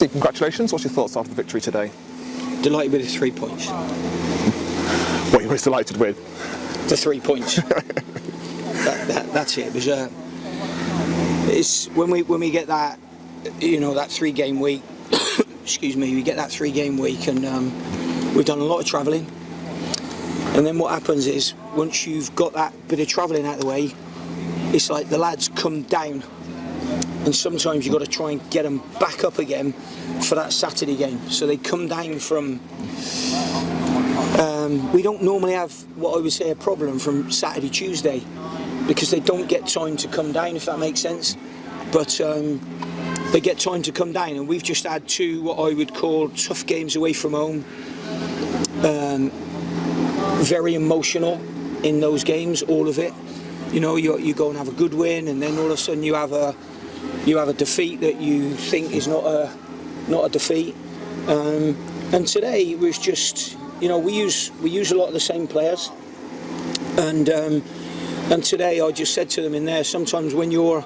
Steve, congratulations. What's your thoughts after the victory today? Delighted with the 3 points. What you most delighted with? The 3 points. That's it. It's when we get that, that 3-game week. Excuse me. We get that 3-game week, and we've done a lot of travelling. And then what happens is, once you've got that bit of travelling out of the way, it's like the lads come down. And sometimes you've got to try and get them back up again for that Saturday game. So they come down from... we don't normally have what I would say a problem from Saturday, Tuesday, because they don't get time to come down, if that makes sense. But they get time to come down, and we've just had 2 what I would call tough games away from home. Very emotional in those games, all of it. You go and have a good win, and then all of a sudden you have a defeat that you think is not a defeat. And today it was just, we use a lot of the same players, and today I just said to them in there, sometimes when you're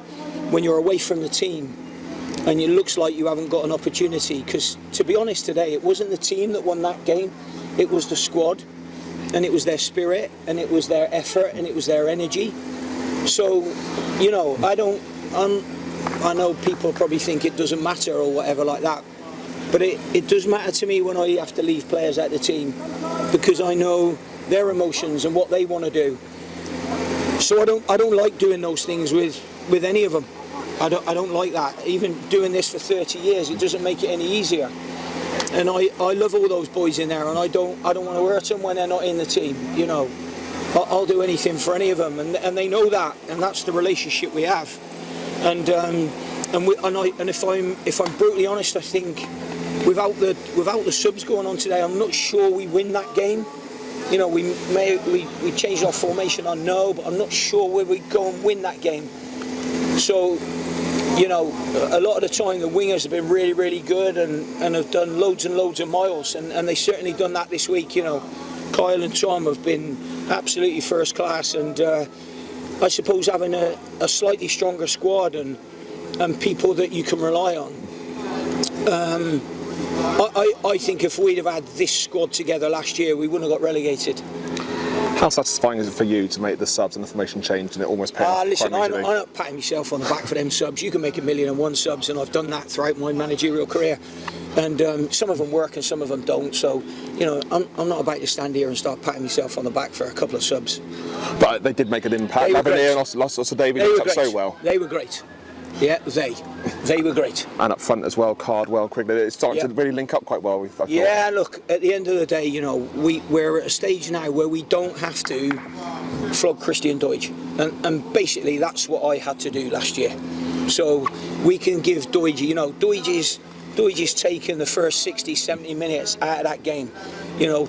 away from the team and it looks like you haven't got an opportunity, because to be honest today it wasn't the team that won that game, it was the squad, and it was their spirit, and it was their effort, and it was their energy. So I know people probably think it doesn't matter or whatever like that, but it does matter to me when I have to leave players out the team, because I know their emotions and what they want to do. So I don't like doing those things with any of them. I don't like that. Even doing this for 30 years, it doesn't make it any easier. And I love all those boys in there, and I don't want to hurt them when they're not in the team. I'll do anything for any of them, and they know that, and that's the relationship we have. And if I'm brutally honest, I think without the subs going on today, I'm not sure we win that game. We changed our formation, I know, but I'm not sure where we go and win that game. So, a lot of the time the wingers have been really, really good and have done loads and loads of miles, and they certainly done that this week. Kyle and Tom have been absolutely first class, and I suppose having a slightly stronger squad and people that you can rely on. I think if we'd have had this squad together last year, we wouldn't have got relegated. How satisfying is it for you to make the subs and the formation change and it almost pay off? Listen, I'm not patting myself on the back for them subs. You can make 1,000,001 subs, and I've done that throughout my managerial career. And some of them work and some of them don't. So, I'm not about to stand here and start patting myself on the back for a couple of subs. But they did make an impact. Lavinier and also David looked up so well. They were great. Yeah, they were great. And up front as well, Cardwell, Quigley. It's starting to really link up quite well. Yeah, look, at the end of the day, we're at a stage now where we don't have to flog Christian Deutsch. And basically that's what I had to do last year. So we can give Deutsch, Deutsch is taken the first 60, 70 minutes out of that game.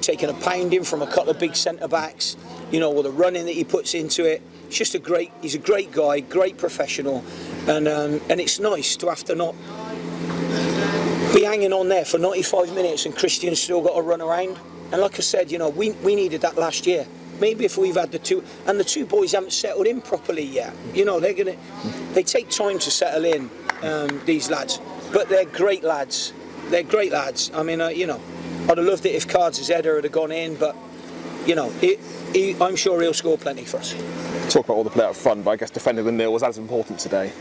Taking a pounding from a couple of big centre-backs, or the running that he puts into it. It's just he's a great guy, great professional, and it's nice to have to not be hanging on there for 95 minutes and Christian's still got to run around. And like I said, we needed that last year. Maybe if we've had the 2, and the 2 boys haven't settled in properly yet. They take time to settle in, these lads, but they're great lads. They're great lads. I mean, I'd have loved it if Cards' header had gone in, but I'm sure he'll score plenty for us. Talk about all the play up front, but I guess defending the nil was as important today.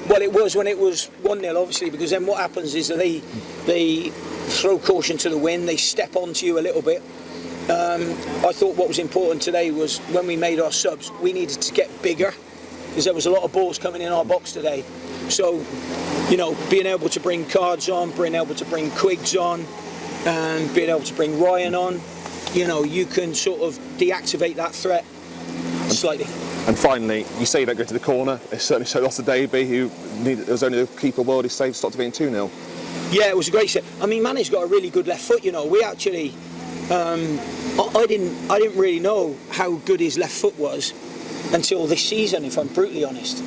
Well, it was when it was 1-0, obviously, because then what happens is that they throw caution to the wind, they step onto you a little bit. I thought what was important today was when we made our subs, we needed to get bigger, because there was a lot of balls coming in our box today. So, being able to bring Cards on, being able to bring Quiggs on, and being able to bring Ryan on, you can sort of deactivate that threat slightly. And finally, you say you don't go to the corner. It certainly showed us today, who it was only the keeper world who saved, stopped it being 2-0. Yeah, it was a great set. I mean, Manny's got a really good left foot. We actually, I didn't really know how good his left foot was until this season, if I'm brutally honest.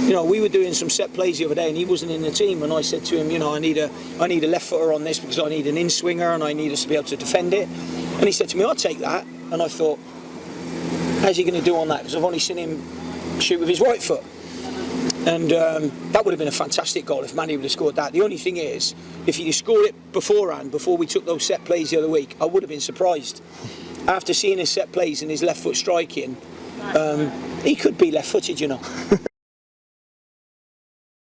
We were doing some set plays the other day, and he wasn't in the team, and I said to him, I need a left footer on this because I need an in-swinger and I need us to be able to defend it. And he said to me, I'll take that. And I thought, how's he going to do on that? Because I've only seen him shoot with his right foot. And that would have been a fantastic goal if Manny would have scored that. The only thing is, if he'd scored it beforehand, before we took those set plays the other week, I would have been surprised. After seeing his set plays and his left foot striking, he could be left-footed, you know.